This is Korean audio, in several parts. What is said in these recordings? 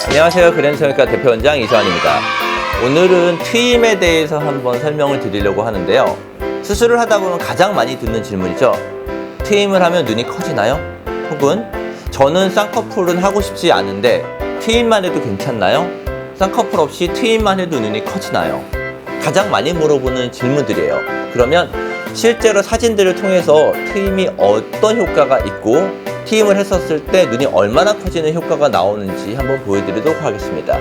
안녕하세요. 그랜성형외과 대표원장 이서환입니다. 오늘은 트임에 대해서 한번 설명을 드리려고 하는데요. 수술을 하다 보면 가장 많이 듣는 질문이죠. 트임을 하면 눈이 커지나요? 혹은 저는 쌍꺼풀은 하고 싶지 않은데 트임만 해도 괜찮나요? 쌍꺼풀 없이 트임만 해도 눈이 커지나요? 가장 많이 물어보는 질문들이에요. 그러면 실제로 사진들을 통해서 트임이 어떤 효과가 있고 트임을 했었을 때 눈이 얼마나 커지는 효과가 나오는지 한번 보여드리도록 하겠습니다.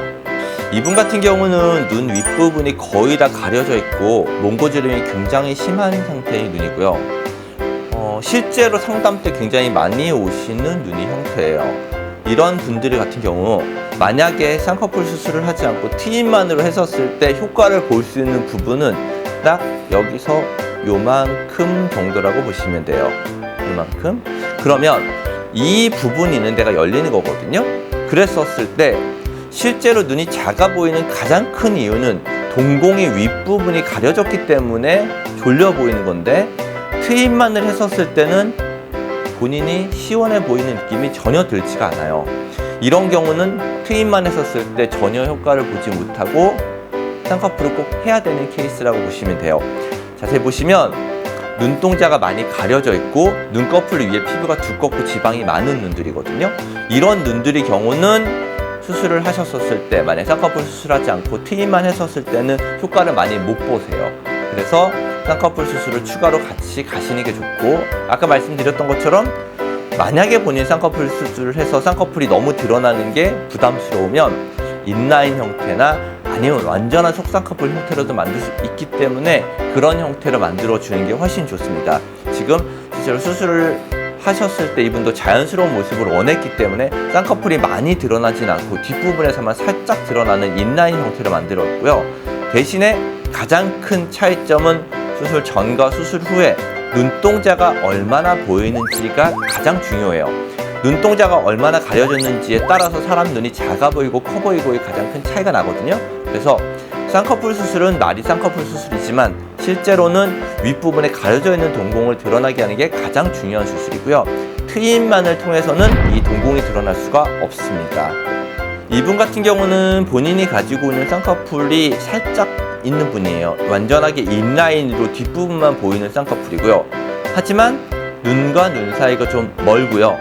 이분 같은 경우는 눈 윗부분이 거의 다 가려져 있고 몽고주름이 굉장히 심한 상태의 눈이고요. 실제로 상담 때 굉장히 많이 오시는 눈의 형태예요. 이런 분들 같은 경우 만약에 쌍꺼풀 수술을 하지 않고 트임만으로 했었을 때 효과를 볼 수 있는 부분은 딱 여기서 요만큼 정도라고 보시면 돼요. 요만큼. 그러면 이 부분이 있는 데가 열리는 거거든요. 그랬었을 때 실제로 눈이 작아 보이는 가장 큰 이유는 동공의 윗부분이 가려졌기 때문에 졸려 보이는 건데 트임만을 했었을 때는 본인이 시원해 보이는 느낌이 전혀 들지가 않아요. 이런 경우는 트임만 했었을 때 전혀 효과를 보지 못하고 쌍꺼풀을 꼭 해야 되는 케이스라고 보시면 돼요. 자세히 보시면 눈동자가 많이 가려져 있고 눈꺼풀 위에 피부가 두껍고 지방이 많은 눈들이거든요. 이런 눈들의 경우는 수술을 하셨었을 때 만약 쌍꺼풀 수술하지 않고 트임만 했었을 때는 효과를 많이 못 보세요. 그래서 쌍꺼풀 수술을 추가로 같이 가시는 게 좋고, 아까 말씀드렸던 것처럼 만약에 본인 쌍꺼풀 수술을 해서 쌍꺼풀이 너무 드러나는 게 부담스러우면 인라인 형태나 아니면 완전한 속쌍꺼풀 형태로도 만들 수 있기 때문에 그런 형태로 만들어주는 게 훨씬 좋습니다. 지금 실제로 수술을 하셨을 때 이분도 자연스러운 모습을 원했기 때문에 쌍꺼풀이 많이 드러나진 않고 뒷부분에서만 살짝 드러나는 인라인 형태로 만들었고요. 대신에 가장 큰 차이점은 수술 전과 수술 후에 눈동자가 얼마나 보이는지가 가장 중요해요. 눈동자가 얼마나 가려졌는지에 따라서 사람 눈이 작아 보이고 커 보이고의 가장 큰 차이가 나거든요. 그래서 쌍꺼풀 수술은 말이 쌍꺼풀 수술이지만 실제로는 윗부분에 가려져 있는 동공을 드러나게 하는 게 가장 중요한 수술이고요. 트임만을 통해서는 이 동공이 드러날 수가 없습니다. 이분 같은 경우는 본인이 가지고 있는 쌍꺼풀이 살짝 있는 분이에요. 완전하게 인라인으로 뒷부분만 보이는 쌍꺼풀이고요. 하지만 눈과 눈 사이가 좀 멀고요.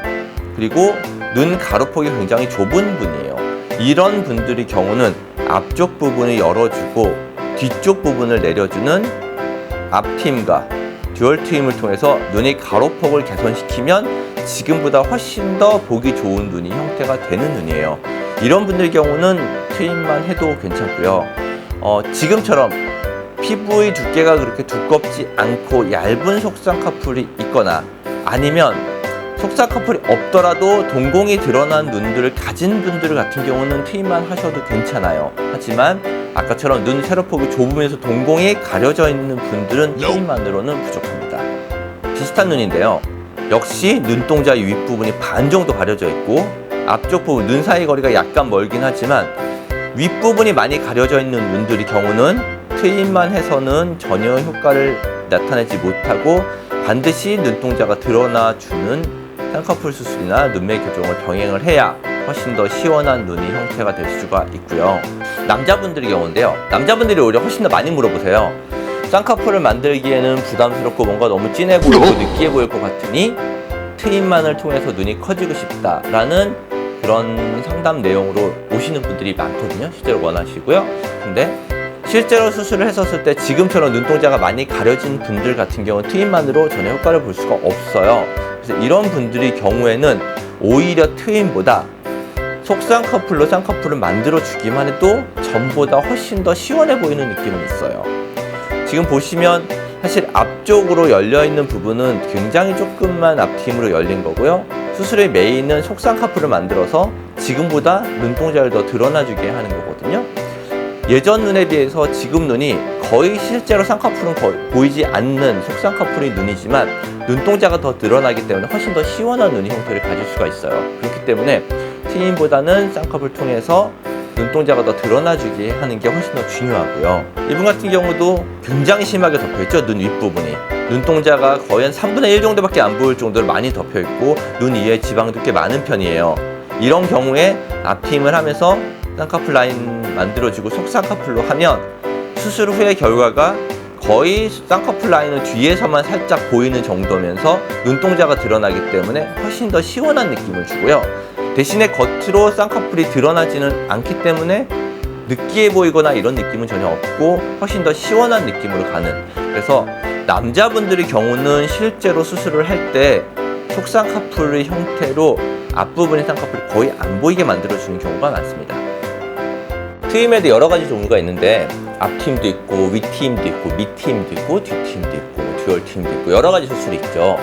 그리고 눈 가로폭이 굉장히 좁은 분이에요. 이런 분들의 경우는 앞쪽 부분을 열어주고 뒤쪽 부분을 내려주는 앞트임과 듀얼 트임을 통해서 눈의 가로폭을 개선시키면 지금보다 훨씬 더 보기 좋은 눈이 형태가 되는 눈이에요. 이런 분들 경우는 트임만 해도 괜찮고요. 지금처럼 피부의 두께가 그렇게 두껍지 않고 얇은 속쌍꺼풀이 있거나 아니면 속쌍꺼풀이 없더라도 동공이 드러난 눈들을 가진 분들 같은 경우는 트임만 하셔도 괜찮아요. 하지만 아까처럼 눈 세로폭이 좁으면서 동공이 가려져 있는 분들은 트임만으로는 부족합니다. 비슷한 눈인데요. 역시 눈동자 윗부분이 반 정도 가려져 있고 앞쪽 부분 눈 사이 거리가 약간 멀긴 하지만 윗부분이 많이 가려져 있는 눈들의 경우는 트임만 해서는 전혀 효과를 나타내지 못하고 반드시 눈동자가 드러나주는 쌍꺼풀 수술이나 눈매 교정을 병행을 해야 훨씬 더 시원한 눈의 형태가 될 수가 있고요. 남자분들의 경우인데요. 남자분들이 오히려 훨씬 더 많이 물어보세요. 쌍꺼풀을 만들기에는 부담스럽고 뭔가 너무 진해 보이고 느끼해 보일 것 같으니 트임만을 통해서 눈이 커지고 싶다라는 그런 상담 내용으로 오시는 분들이 많거든요. 실제로 원하시고요. 근데 실제로 수술을 했었을 때 지금처럼 눈동자가 많이 가려진 분들 같은 경우는 트임만으로 전혀 효과를 볼 수가 없어요. 그래서 이런 분들의 경우에는 오히려 트임보다 속쌍꺼풀로 쌍꺼풀을 만들어주기만 해도 전보다 훨씬 더 시원해 보이는 느낌은 있어요. 지금 보시면 사실 앞쪽으로 열려있는 부분은 굉장히 조금만 앞트임으로 열린 거고요. 수술의 메인은 속쌍꺼풀을 만들어서 지금보다 눈동자를 더 드러나주게 하는 거거든요. 예전 눈에 비해서 지금 눈이 거의 실제로 쌍꺼풀은 거의 보이지 않는 속쌍꺼풀의 눈이지만 눈동자가 더 드러나기 때문에 훨씬 더 시원한 눈의 형태를 가질 수가 있어요. 그렇기 때문에 트임보다는 쌍꺼풀 통해서 눈동자가 더 드러나주게 하는 게 훨씬 더 중요하고요. 이분 같은 경우도 굉장히 심하게 덮여있죠. 눈 윗부분이. 눈동자가 거의 한 3분의 1 정도밖에 안 보일 정도로 많이 덮여있고 눈 위에 지방도 꽤 많은 편이에요. 이런 경우에 앞트임을 하면서 쌍꺼풀 라인 만들어주고 속쌍꺼풀로 하면 수술 후의 결과가 거의 쌍꺼풀 라인은 뒤에서만 살짝 보이는 정도면서 눈동자가 드러나기 때문에 훨씬 더 시원한 느낌을 주고요. 대신에 겉으로 쌍꺼풀이 드러나지는 않기 때문에 느끼해 보이거나 이런 느낌은 전혀 없고 훨씬 더 시원한 느낌으로 가는, 그래서 남자분들의 경우는 실제로 수술을 할 때 속쌍꺼풀의 형태로 앞부분의 쌍꺼풀이 거의 안 보이게 만들어주는 경우가 많습니다. 트임에도 여러 가지 종류가 있는데 앞트임도 있고 윗트임도 있고 밑트임도 있고 뒤트임도 있고 듀얼트임도 있고 여러 가지 수술이 있죠.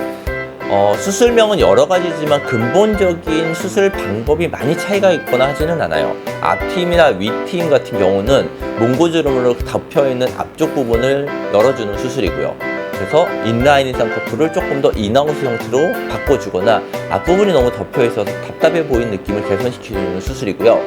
수술명은 여러 가지지만 근본적인 수술 방법이 많이 차이가 있거나 하지는 않아요. 앞트임이나 윗트임 같은 경우는 몽고주름으로 덮여있는 앞쪽 부분을 열어주는 수술이고요. 그래서 인라인인 쌍꺼풀을 조금 더 인하우스 형태로 바꿔주거나 앞부분이 너무 덮여있어서 답답해 보이는 느낌을 개선시켜주는 수술이고요.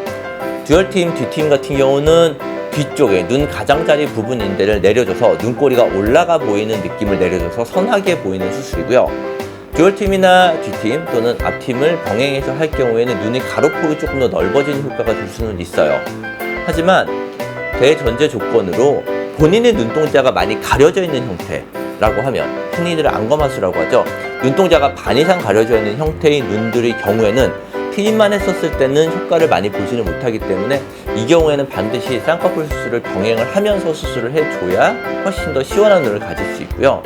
듀얼트임, 뒤트임 같은 경우는 뒤쪽에 눈 가장자리 부분인데를 내려줘서 눈꼬리가 올라가 보이는 느낌을 내려줘서 선하게 보이는 수술이고요. 듀얼트임이나 뒤트임 또는 앞트임을 병행해서 할 경우에는 눈의 가로폭이 조금 더 넓어지는 효과가 될 수는 있어요. 하지만 대전제 조건으로 본인의 눈동자가 많이 가려져 있는 형태라고 하면, 흔히들 안검하수라고 하죠. 눈동자가 반 이상 가려져 있는 형태의 눈들의 경우에는 트임만 했었을 때는 효과를 많이 보지는 못하기 때문에 이 경우에는 반드시 쌍꺼풀 수술을 병행을 하면서 수술을 해줘야 훨씬 더 시원한 눈을 가질 수 있고요.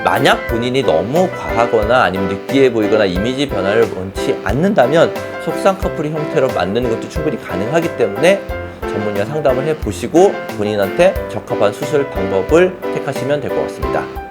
만약 본인이 너무 과하거나 아니면 느끼해 보이거나 이미지 변화를 원치 않는다면 속쌍꺼풀의 형태로 만드는 것도 충분히 가능하기 때문에 전문의와 상담을 해보시고 본인한테 적합한 수술 방법을 택하시면 될 것 같습니다.